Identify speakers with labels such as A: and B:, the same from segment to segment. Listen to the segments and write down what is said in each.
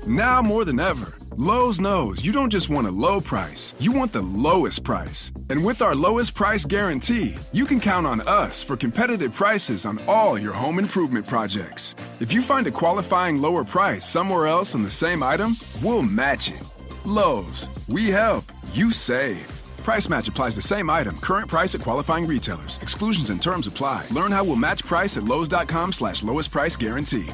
A: Now more than ever, Lowe's knows you don't just want a low price, you want the lowest price. And with our lowest price guarantee, you can count on us for competitive prices on all your home improvement projects. If you find a qualifying lower price somewhere else on the same item, we'll match it. Lowe's, we help, you save. Price match applies the same item, current price at qualifying retailers. Exclusions and terms apply. Learn how we'll match price at lowes.com/lowest price guarantee.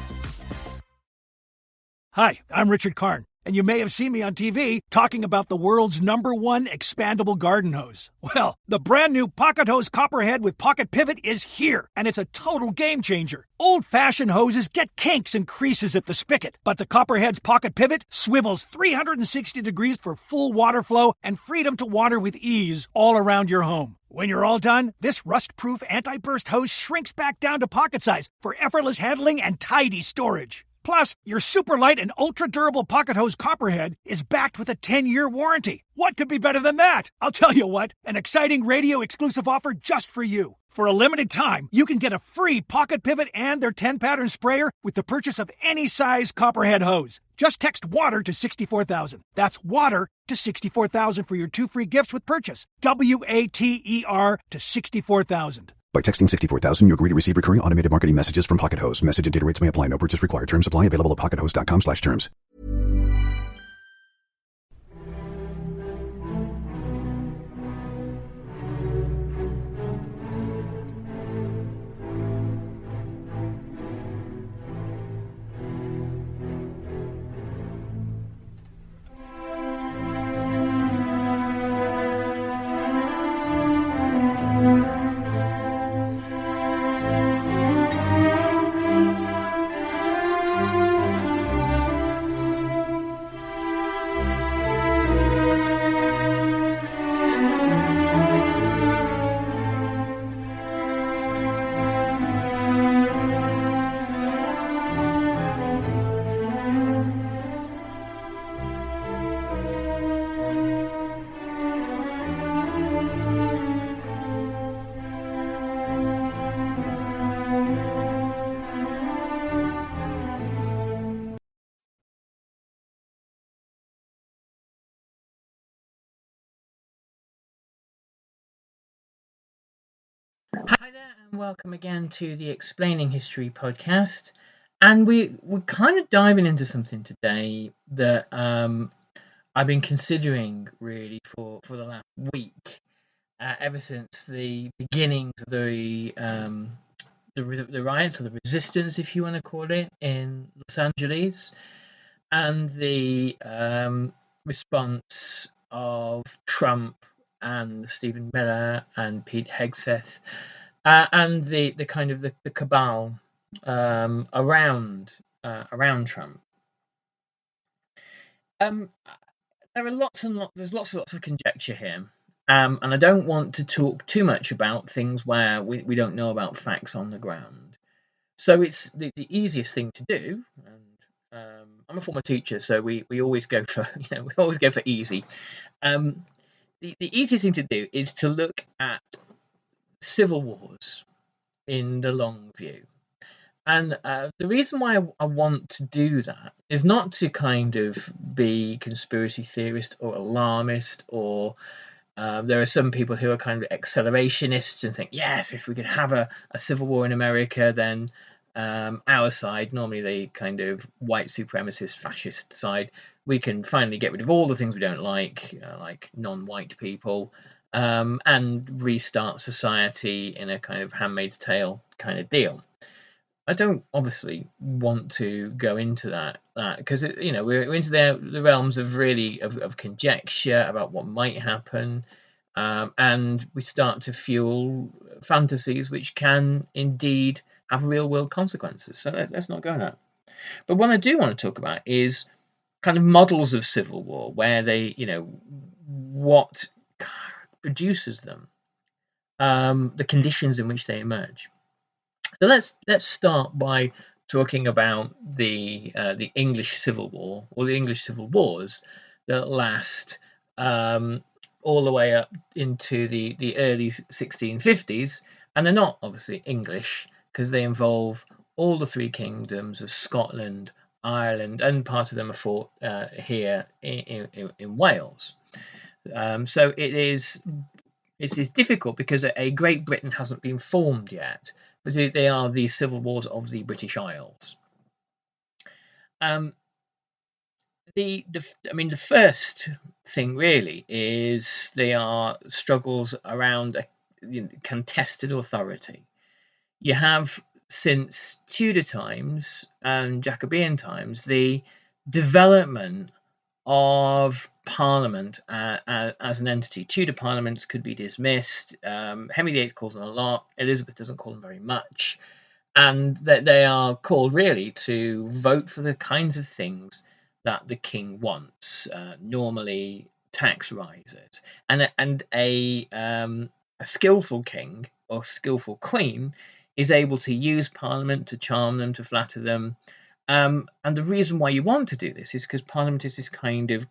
B: Hi, I'm Richard Karn, and you may have seen me on TV talking about the world's #1 expandable garden hose. Well, the brand new Pocket Hose Copperhead with Pocket Pivot is here, and it's a total game changer. Old-fashioned hoses get kinks and creases at the spigot, but the Copperhead's Pocket Pivot swivels 360 degrees for full water flow and freedom to water with ease all around your home. When you're all done, this rust-proof anti-burst hose shrinks back down to pocket size for effortless handling and tidy storage. Plus, your super light and ultra-durable Pocket Hose Copperhead is backed with a 10-year warranty. What could be better than that? I'll tell you what, an exciting radio-exclusive offer just for you. For a limited time, you can get a free Pocket Pivot and their 10-pattern sprayer with the purchase of any size Copperhead hose. Just text WATER to 64,000. That's WATER to 64,000 for your 2 free gifts with purchase. WATER to 64,000.
C: By texting 64,000, you agree to receive recurring automated marketing messages from Pocket Hose. Message and data rates may apply. No purchase required. Terms apply. Available at pockethose.com/terms.
D: Hi there, and welcome again to the Explaining History podcast. And we're kind of diving into something today that I've been considering really for the last week, ever since the beginnings of the riots or the resistance, if you want to call it, in Los Angeles, and the response of Trump and Stephen Miller and Pete Hegseth, and the kind of the cabal around Trump. There are lots and lots. There's lots of conjecture here, and I don't want to talk too much about things where we don't know about facts on the ground. So it's the easiest thing to do. And I'm a former teacher, so we always go for easy. The easiest thing to do is to look at civil wars in the long view. And the reason why I want to do that is not to kind of be conspiracy theorist or alarmist, or there are some people who are kind of accelerationists and think, yes, if we could have a civil war in America, then our side, normally the kind of white supremacist fascist side, we can finally get rid of all the things we don't like non-white people, and restart society in a kind of Handmaid's Tale kind of deal. I don't obviously want to go into that because we're into the realms of really of conjecture about what might happen, and we start to fuel fantasies which can indeed have real world consequences. So let's not go there. But what I do want to talk about is kind of models of civil war, where they, what produces them, the conditions in which they emerge. So let's start by talking about the English Civil War, or the English Civil Wars that last all the way up into the early 1650s, and they're not obviously English because they involve all the three kingdoms of Scotland, Ireland, and part of them are fought here in Wales. So it is difficult because a Great Britain hasn't been formed yet, but they are the civil wars of the British Isles. Um, the first thing really is they are struggles around contested authority. You have, since Tudor times and Jacobean times, the development of Parliament as an entity. Tudor parliaments could be dismissed. Henry VIII calls them a lot. Elizabeth doesn't call them very much, and that they are called really to vote for the kinds of things that the king wants. Normally, tax rises, and a skillful king or skillful queen is able to use Parliament to charm them, to flatter them. And the reason why you want to do this is because Parliament is this kind of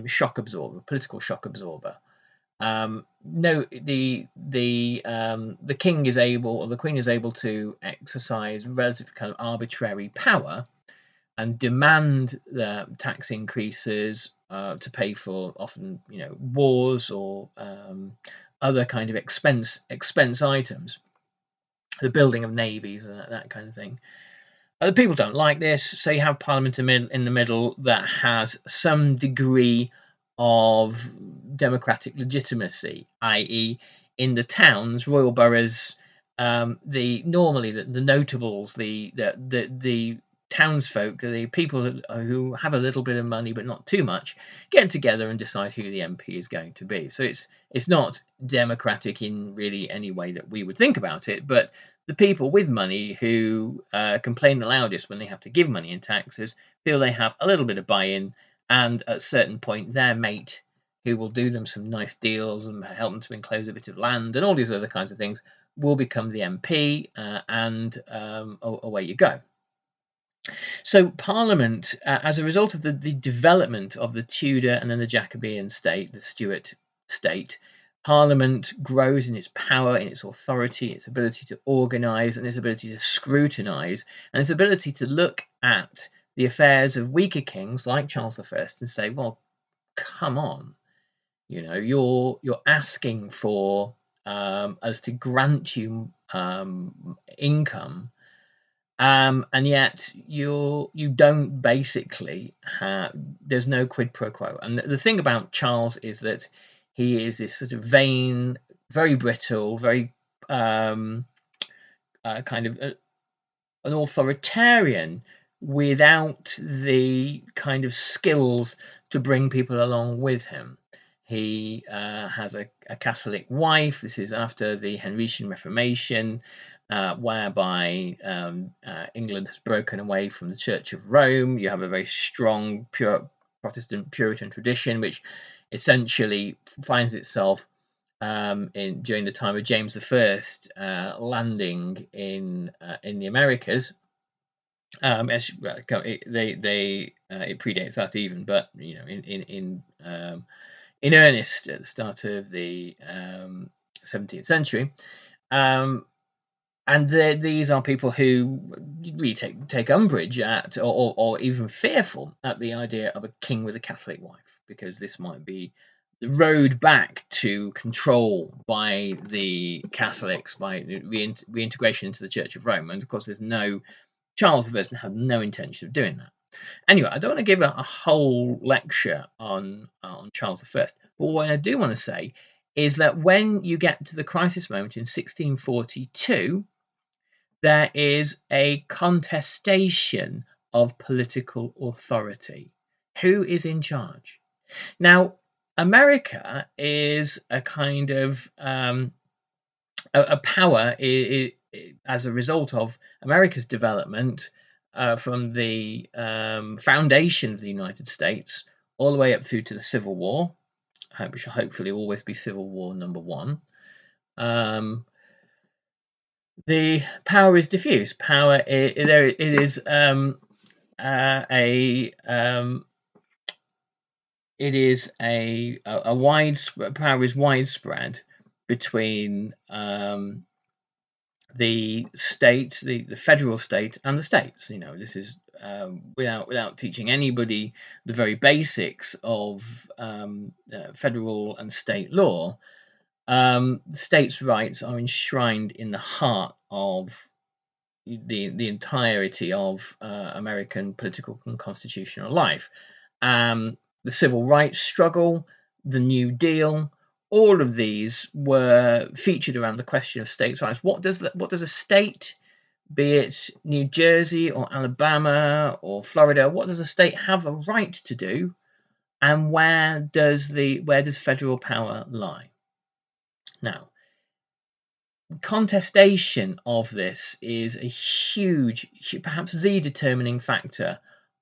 D: shock absorber, political shock absorber. No, the king is able, or the queen is able, to exercise relative kind of arbitrary power and demand the tax increases to pay for often wars or other kind of expense items, the building of navies and that kind of thing. The people don't like this, so you have Parliament in the middle that has some degree of democratic legitimacy, i.e., in the towns, royal boroughs, normally the notables, the townsfolk, the people who have a little bit of money but not too much, get together and decide who the MP is going to be. So it's not democratic in really any way that we would think about it, but the people with money who complain the loudest when they have to give money in taxes feel they have a little bit of buy-in, and at a certain point their mate, who will do them some nice deals and help them to enclose a bit of land and all these other kinds of things, will become the MP, and away you go. So Parliament, as a result of the development of the Tudor and then the Jacobean state, the Stuart state, Parliament grows in its power, in its authority, its ability to organise, and its ability to scrutinise, and its ability to look at the affairs of weaker kings like Charles I and say, well, come on, you're asking for us to grant you income, and yet you don't basically have. There's no quid pro quo. And the thing about Charles is that he is this sort of vain, very brittle, very kind of an authoritarian without the kind of skills to bring people along with him. He has a Catholic wife. This is after the Henrician Reformation, whereby England has broken away from the Church of Rome. You have a very strong Protestant Puritan tradition, which essentially finds itself during the time of James I landing in the Americas. It predates that even, but in earnest at the start of the 17th century. And these are people who really take umbrage at, or even fearful at, the idea of a king with a Catholic wife, because this might be the road back to control by the Catholics, by reintegration into the Church of Rome. And of course, Charles I had no intention of doing that. Anyway, I don't want to give a whole lecture on Charles I, but what I do want to say is that when you get to the crisis moment in 1642, there is a contestation of political authority. Who is in charge? Now, America is a kind of a power as a result of America's development from the foundation of the United States all the way up through to the Civil War, which will hopefully always be Civil War number one. The power is diffuse. Power it is a widespread power is widespread between the state, the federal state, and the states. This is without teaching anybody the very basics of federal and state law, states' rights are enshrined in the heart of the entirety of American political and constitutional life. The civil rights struggle, the New Deal, all of these were featured around the question of states' rights. What does a state, be it New Jersey or Alabama or Florida, what does a state have a right to do, and where does federal power lie? Now, contestation of this is a huge, perhaps the determining factor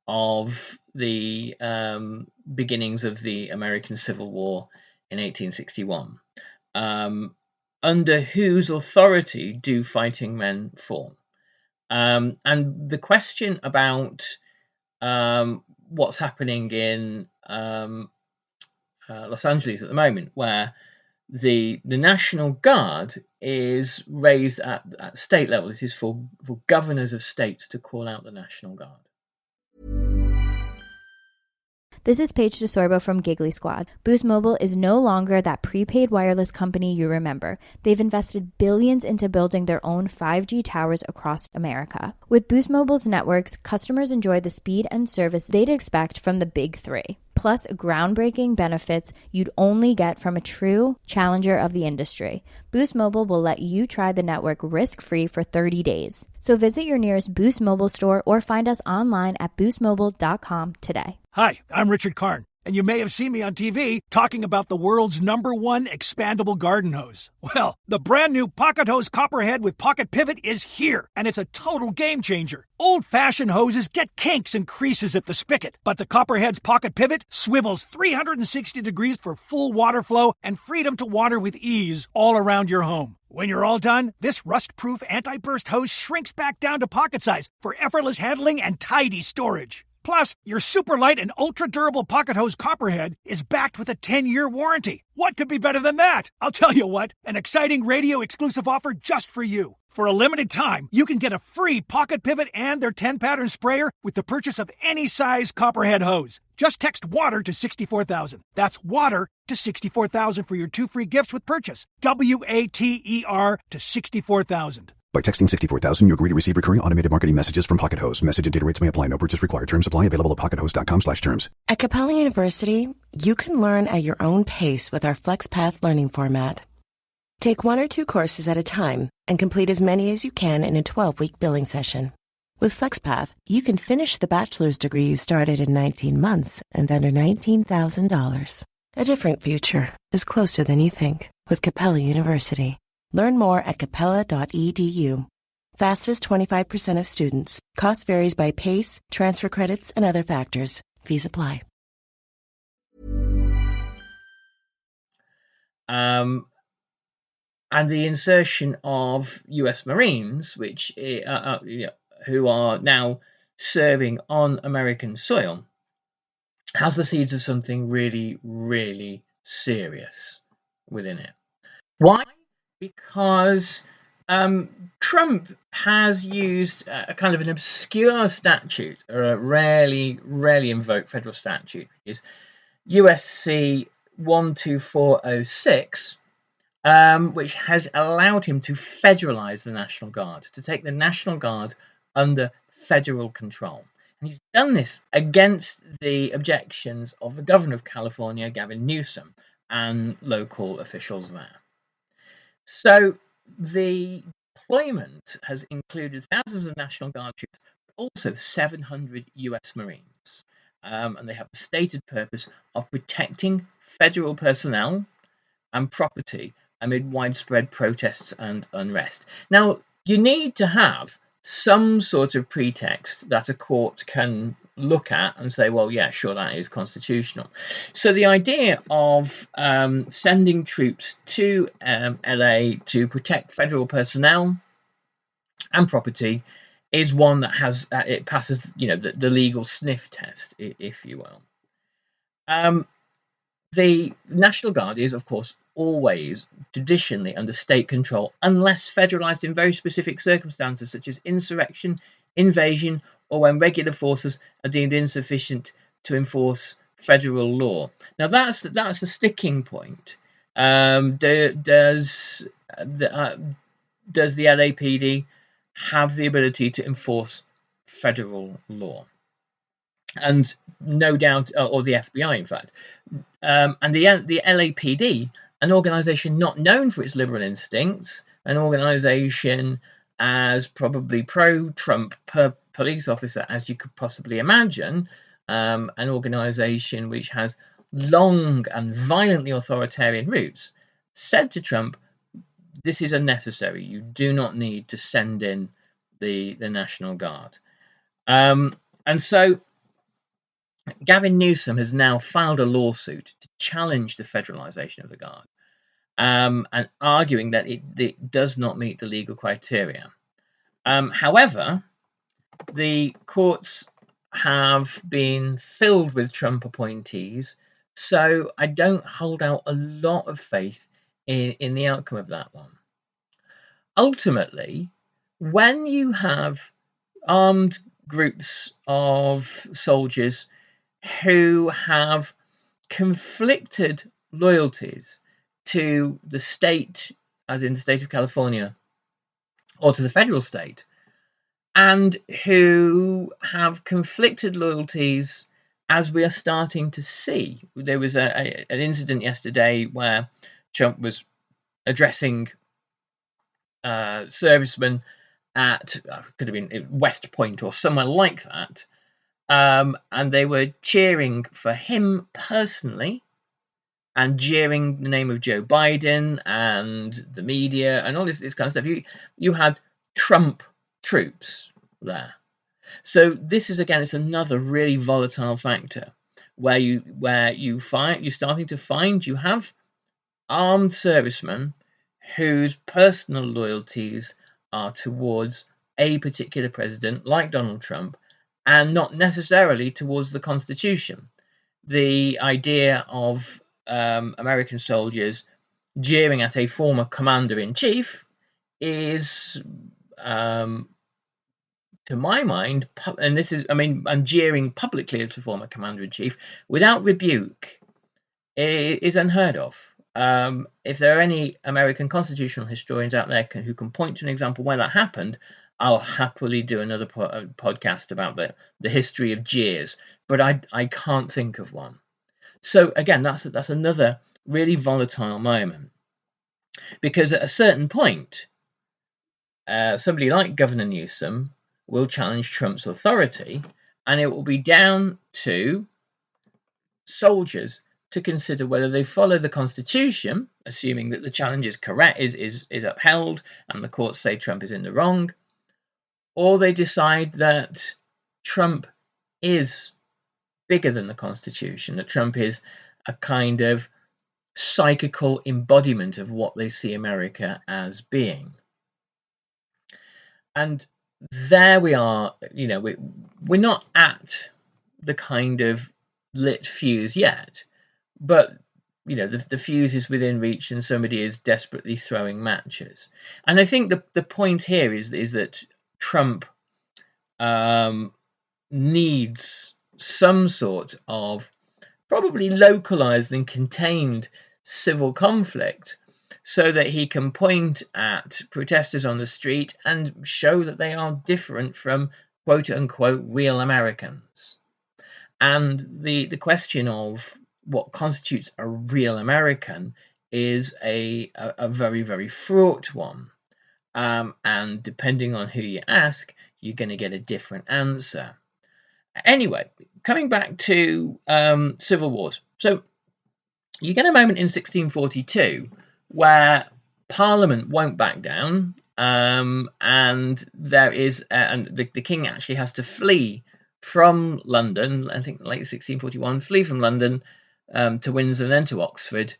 D: of the beginnings of the American Civil War in 1861. Under whose authority do fighting men fall? And the question about what's happening in Los Angeles at the moment, where the National Guard is raised at state level. It is for governors of states to call out the National Guard.
E: This is Paige DeSorbo from Giggly Squad. Boost Mobile is no longer that prepaid wireless company you remember. They've invested billions into building their own 5G towers across America. With Boost Mobile's networks, customers enjoy the speed and service they'd expect from the big three. Plus, groundbreaking benefits you'd only get from a true challenger of the industry. Boost Mobile will let you try the network risk-free for 30 days. So visit your nearest Boost Mobile store or find us online at boostmobile.com today.
B: Hi, I'm Richard Karn, and you may have seen me on TV talking about the world's #1 expandable garden hose. Well, the brand new Pocket Hose Copperhead with Pocket Pivot is here, and it's a total game changer. Old-fashioned hoses get kinks and creases at the spigot, but the Copperhead's Pocket Pivot swivels 360 degrees for full water flow and freedom to water with ease all around your home. When you're all done, this rust-proof anti-burst hose shrinks back down to pocket size for effortless handling and tidy storage. Plus, your super light and ultra-durable Pocket Hose Copperhead is backed with a 10-year warranty. What could be better than that? I'll tell you what, an exciting radio-exclusive offer just for you. For a limited time, you can get a free Pocket Pivot and their 10-pattern sprayer with the purchase of any size Copperhead hose. Just text WATER to 64,000. That's WATER to 64,000 for your 2 free gifts with purchase. WATER to 64,000.
C: By texting 64,000, you agree to receive recurring automated marketing messages from Pocket Hose. Message and data rates may apply. No purchase required. Terms apply. Available at pockethose.com/terms.
F: At Capella University, you can learn at your own pace with our FlexPath learning format. Take 1 or 2 courses at a time and complete as many as you can in a 12-week billing session. With FlexPath, you can finish the bachelor's degree you started in 19 months and under $19,000. A different future is closer than you think with Capella University. Learn more at capella.edu. Fastest 25% of students. Cost varies by PACE, transfer credits, and other factors. Fees apply.
D: And the insertion of U.S. Marines, which who are now serving on American soil, has the seeds of something really, really serious within it. Why? Because Trump has used a kind of an obscure statute, or a rarely invoked federal statute, which is USC 12406, which has allowed him to federalize the National Guard, to take the National Guard under federal control. And he's done this against the objections of the governor of California, Gavin Newsom, and local officials there. So the deployment has included thousands of National Guard troops, but also 700 US Marines. And they have the stated purpose of protecting federal personnel and property amid widespread protests and unrest. Now, you need to have some sort of pretext that a court can look at and say, well, yeah, sure, that is constitutional. So the idea of sending troops to LA to protect federal personnel and property is one that has it passes, the legal sniff test, if you will. The National Guard is, of course, always traditionally under state control, unless federalized in very specific circumstances, such as insurrection, invasion, or when regular forces are deemed insufficient to enforce federal law. Now that's the sticking point. Does the LAPD have the ability to enforce federal law? And no doubt, or the FBI, in fact, and the LAPD, an organisation not known for its liberal instincts, an organisation as probably pro-Trump police officer as you could possibly imagine, an organisation which has long and violently authoritarian roots, said to Trump, this is unnecessary. You do not need to send in the National Guard. And so Gavin Newsom has now filed a lawsuit to challenge the federalisation of the Guard, and arguing that it does not meet the legal criteria. However, the courts have been filled with Trump appointees, so I don't hold out a lot of faith in the outcome of that one. Ultimately, when you have armed groups of soldiers who have conflicted loyalties to the state, as in the state of California, or to the federal state, and who have conflicted loyalties, as we are starting to see. There was an incident yesterday where Trump was addressing servicemen at, could have been West Point or somewhere like that, and they were cheering for him personally and jeering the name of Joe Biden and the media and all this kind of stuff. You had Trump troops there. So this is, again, it's another really volatile factor where you're starting to find you have armed servicemen whose personal loyalties are towards a particular president like Donald Trump, and not necessarily towards the Constitution. The idea of American soldiers jeering at a former commander-in-chief is, to my mind, and this is, and jeering publicly at a former commander-in-chief without rebuke is unheard of. If there are any American constitutional historians out there who can point to an example where that happened, I'll happily do another podcast about the history of jeers, but I can't think of one. So again, that's another really volatile moment, because at a certain point, somebody like Governor Newsom will challenge Trump's authority, and it will be down to soldiers to consider whether they follow the Constitution, assuming that the challenge is correct, is upheld, and the courts say Trump is in the wrong, or they decide that Trump is bigger than the Constitution, that Trump is a kind of psychical embodiment of what they see America as being. And there we are, we're not at the kind of lit fuse yet, but the fuse is within reach and somebody is desperately throwing matches. And I think the point here is that Trump needs some sort of probably localized and contained civil conflict so that he can point at protesters on the street and show that they are different from quote unquote real Americans. And the question of what constitutes a real American is a very, very fraught one. And depending on who you ask, you're going to get a different answer. Anyway, coming back to civil wars. So you get a moment in 1642 where Parliament won't back down, and there is, and the king actually has to flee from London. I think late 1641, flee from London to Windsor and then to Oxford,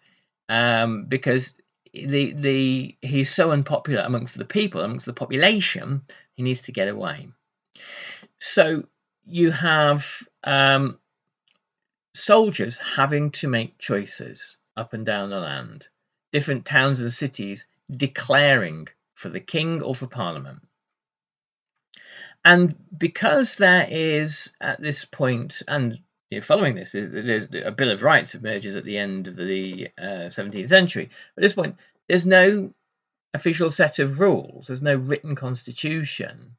D: because he's so unpopular amongst the people, amongst the population, he needs to get away. So you have soldiers having to make choices up and down the land, different towns and cities declaring for the king or for Parliament. And because there is at this point, and following this, there's a Bill of Rights emerges at the end of the 17th century. At this point, there's no official set of rules. There's no written constitution.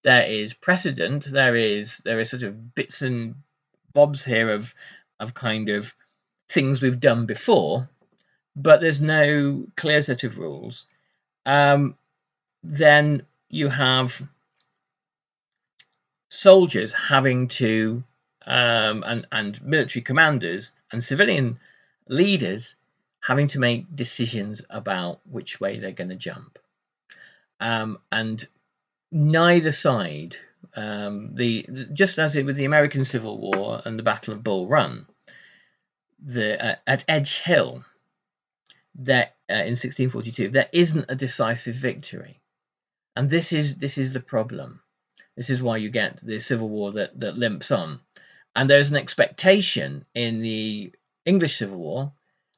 D: There is precedent. There is sort of bits and bobs here of kind of things we've done before, but there's no clear set of rules. Then you have soldiers having to and military commanders and civilian leaders having to make decisions about which way they're going to jump, and neither side, just as with the American Civil War and the Battle of Bull Run, at Edge Hill, there in 1642, there isn't a decisive victory, and this is the problem. This is why you get the Civil War that limps on. And there's an expectation in the English Civil War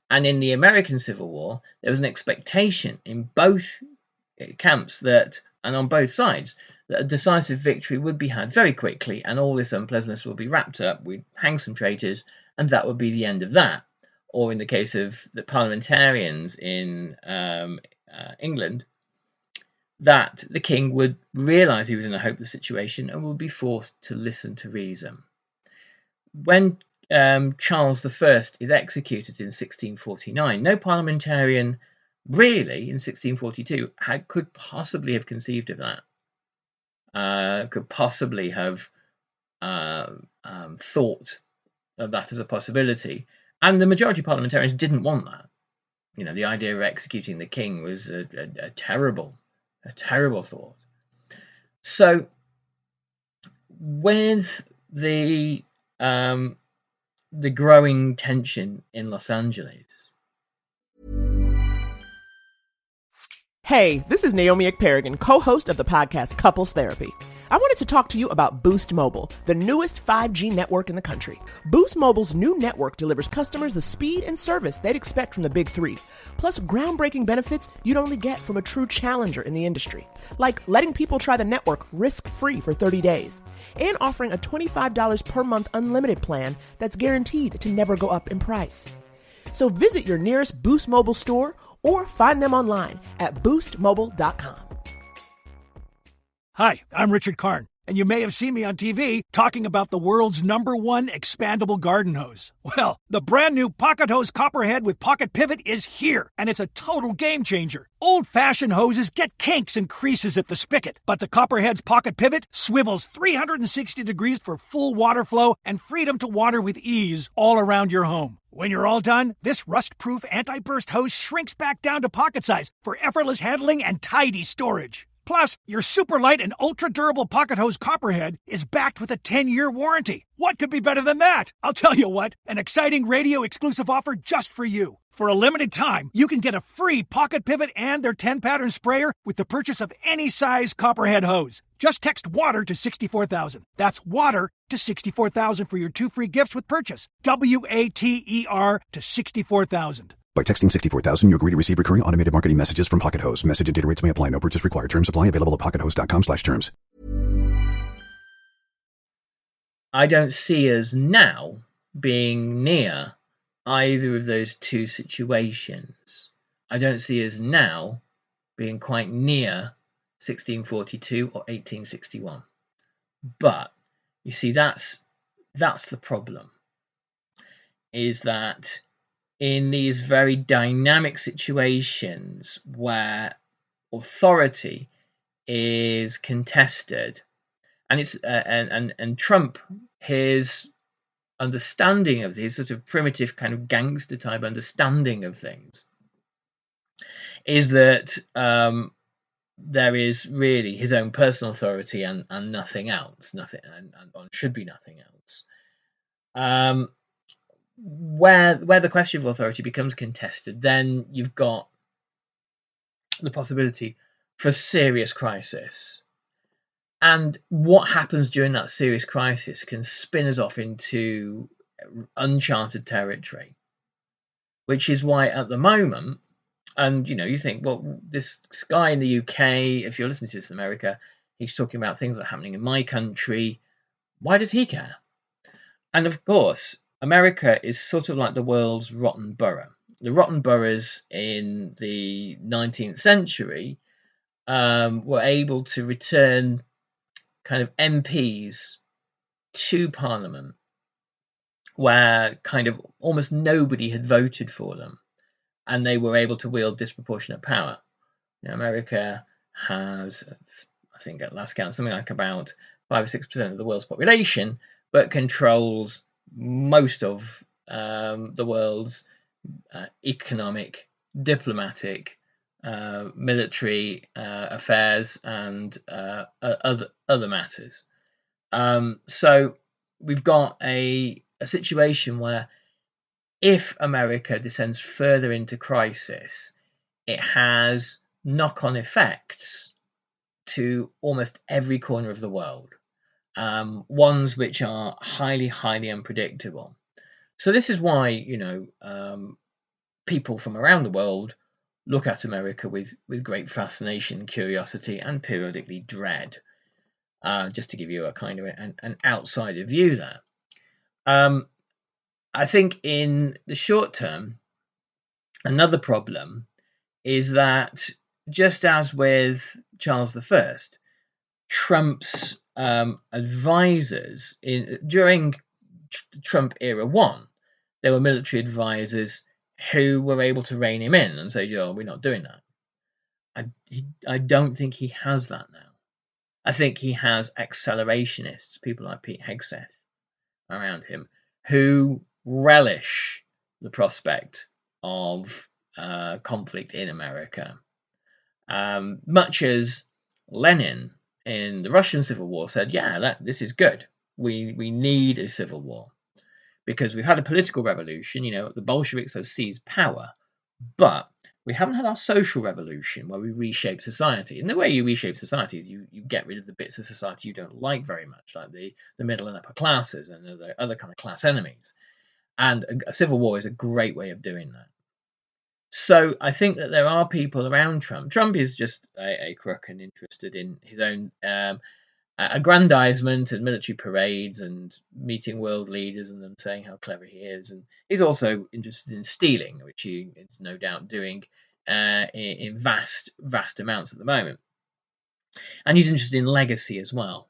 D: and in the American Civil War. There was an expectation in both camps and on both sides, that a decisive victory would be had very quickly, and all this unpleasantness would be wrapped up. We'd hang some traitors, and that would be the end of that. Or in the case of the parliamentarians in England, that the king would realise he was in a hopeless situation and would be forced to listen to reason. When Charles I is executed in 1649, no parliamentarian really in 1642 could possibly have conceived of that, could possibly have thought of that as a possibility. And the majority of parliamentarians didn't want that. The idea of executing the king was a terrible thought. So with the growing tension in Los Angeles.
G: Hey, this is Naomi Ekperigin, co-host of the podcast Couples Therapy. I wanted to talk to you about Boost Mobile, the newest 5G network in the country. Boost Mobile's new network delivers customers the speed and service they'd expect from the big three, plus groundbreaking benefits you'd only get from a true challenger in the industry, like letting people try the network risk-free for 30 days, and offering a $25 per month unlimited plan that's guaranteed to never go up in price. So visit your nearest Boost Mobile store or find them online at boostmobile.com.
B: Hi, I'm Richard Karn, and you may have seen me on TV talking about the world's #1 expandable garden hose. Well, the brand new Pocket Hose Copperhead with Pocket Pivot is here, and it's a total game changer. Old-fashioned hoses get kinks and creases at the spigot, but the Copperhead's Pocket Pivot swivels 360 degrees for full water flow and freedom to water with ease all around your home. When you're all done, this rust-proof anti-burst hose shrinks back down to pocket size for effortless handling and tidy storage. Plus, your super light and ultra-durable Pocket Hose Copperhead is backed with a 10-year warranty. What could be better than that? I'll tell you what, an exciting radio-exclusive offer just for you. For a limited time, you can get a free Pocket Pivot and their 10-pattern sprayer with the purchase of any size Copperhead hose. Just text WATER to 64,000. That's WATER to 64,000 for your 2 free gifts with purchase. WATER to 64,000.
C: By texting 64,000, you agree to receive recurring automated marketing messages from Pocket Hose. Message and data rates may apply. No purchase required. Terms apply. Available at pockethose.com/terms.
D: I don't see us now being near either of those two situations. I don't see us now being quite near 1642 or 1861. But you see, that's the problem, is that in these very dynamic situations where authority is contested, and it's and Trump, his understanding of his sort of primitive kind of gangster type understanding of things, is that there is really his own personal authority and nothing else, and should be nothing else. Where the question of authority becomes contested, then you've got the possibility for serious crisis. And what happens during that serious crisis can spin us off into uncharted territory, which is why at the moment, and you think, well, this guy in the UK, if you're listening to this in America, He's talking about things that are happening in my country. Why does he care? And of course, America is sort of like the world's rotten borough. The rotten boroughs in the 19th century were able to return kind of MPs to Parliament where kind of almost nobody had voted for them, and they were able to wield disproportionate power. America has, I think at last count, something like about 5 or 6% of the world's population, but controls most of the world's economic, diplomatic, military affairs, and other matters. So we've got a situation where if America descends further into crisis, it has knock-on effects to almost every corner of the world, ones which are highly, highly unpredictable. So this is why, people from around the world look at America with great fascination, curiosity, and periodically dread, just to give you a kind of an outsider view there. I think in the short term, another problem is that just as with Charles I, Trump's advisors during Trump era 1, there were military advisors who were able to rein him in and say, "Oh, we're not doing that." I don't think he has that now. I think he has accelerationists, people like Pete Hegseth, around him, who relish the prospect of conflict in America. Much as Lenin in the Russian Civil War said, yeah, this is good. We need a civil war because we've had a political revolution. The Bolsheviks have seized power, but we haven't had our social revolution where we reshape society. And the way you reshape society is you get rid of the bits of society you don't like very much, like the middle and upper classes and other kind of class enemies. And a civil war is a great way of doing that. So I think that there are people around Trump. Trump is just a crook and interested in his own aggrandizement and military parades and meeting world leaders and them saying how clever he is. And he's also interested in stealing, which he is no doubt doing in vast amounts at the moment. And he's interested in legacy as well.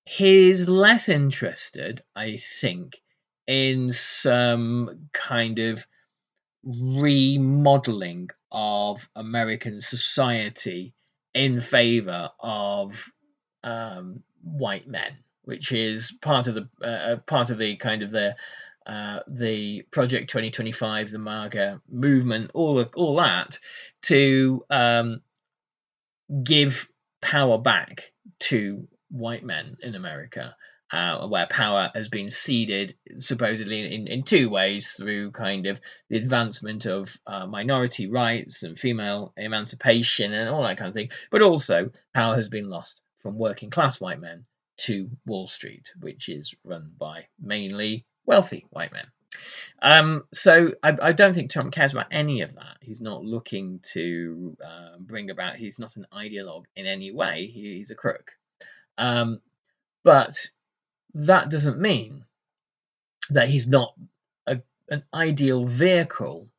D: He's less interested, I think, in some kind of remodeling of American society in favor of white men, which is part of the kind of the Project 2025, the MAGA movement, all that to give power back to white men in America, where power has been ceded supposedly in two ways, through kind of the advancement of minority rights and female emancipation and all that kind of thing, but also power has been lost from working class white men to Wall Street, which is run by mainly wealthy white men. So I don't think Trump cares about any of that. He's not looking to bring about, he's not an ideologue in any way. He's a crook. But that doesn't mean that he's not an ideal vehicle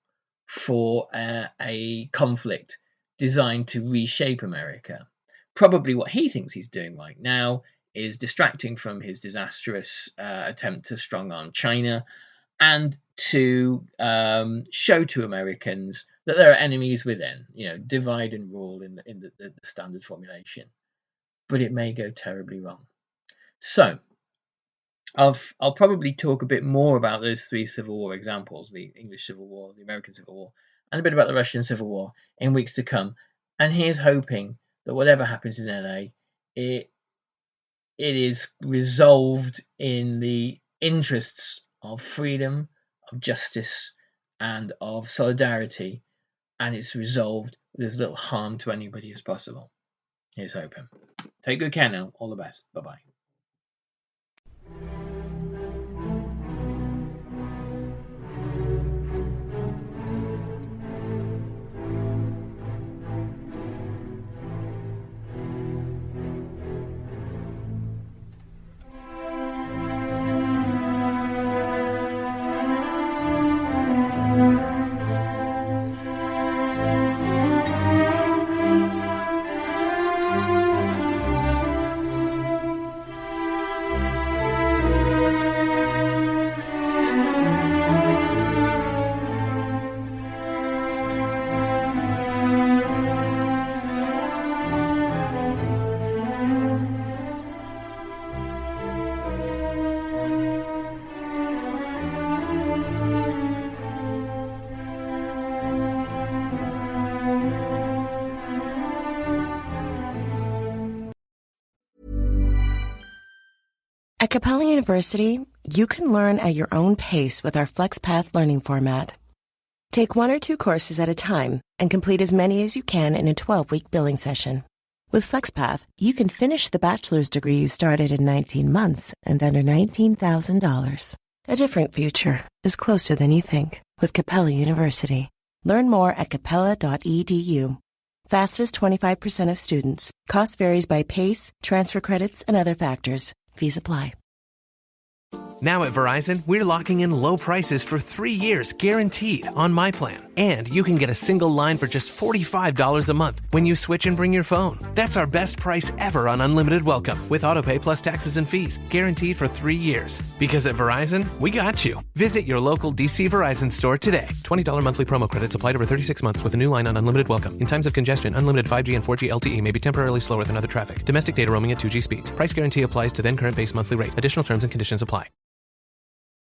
D: for a conflict designed to reshape America. Probably what he thinks he's doing right now is distracting from his disastrous attempt to strong-arm China and to show to Americans that there are enemies within, divide and rule in the standard formulation. But it may go terribly wrong. So I'll probably talk a bit more about those three Civil War examples, the English Civil War, the American Civil War, and a bit about the Russian Civil War in weeks to come. And here's hoping that whatever happens in LA, it is resolved in the interests of freedom, of justice, and of solidarity, and it's resolved with as little harm to anybody as possible. Here's hoping. Take good care now. All the best. Bye-bye.
F: Capella University, you can learn at your own pace with our FlexPath learning format. Take 1 or 2 courses at a time and complete as many as you can in a 12-week billing session. With FlexPath, you can finish the bachelor's degree you started in 19 months and under $19,000. A different future is closer than you think with Capella University. Learn more at capella.edu. Fastest 25% of students. Cost varies by pace, transfer credits, and other factors. Fees apply.
H: Now at Verizon, we're locking in low prices for 3 years guaranteed on my plan. And you can get a single line for just $45 a month when you switch and bring your phone. That's our best price ever on unlimited welcome with autopay plus taxes and fees, guaranteed for 3 years. Because at Verizon, we got you. Visit your local DC Verizon store today. $20 monthly promo credits applied over 36 months with a new line on unlimited welcome. In times of congestion, unlimited 5G and 4G LTE may be temporarily slower than other traffic. Domestic data roaming at 2G speeds. Price guarantee applies to then current base monthly rate. Additional terms and conditions apply.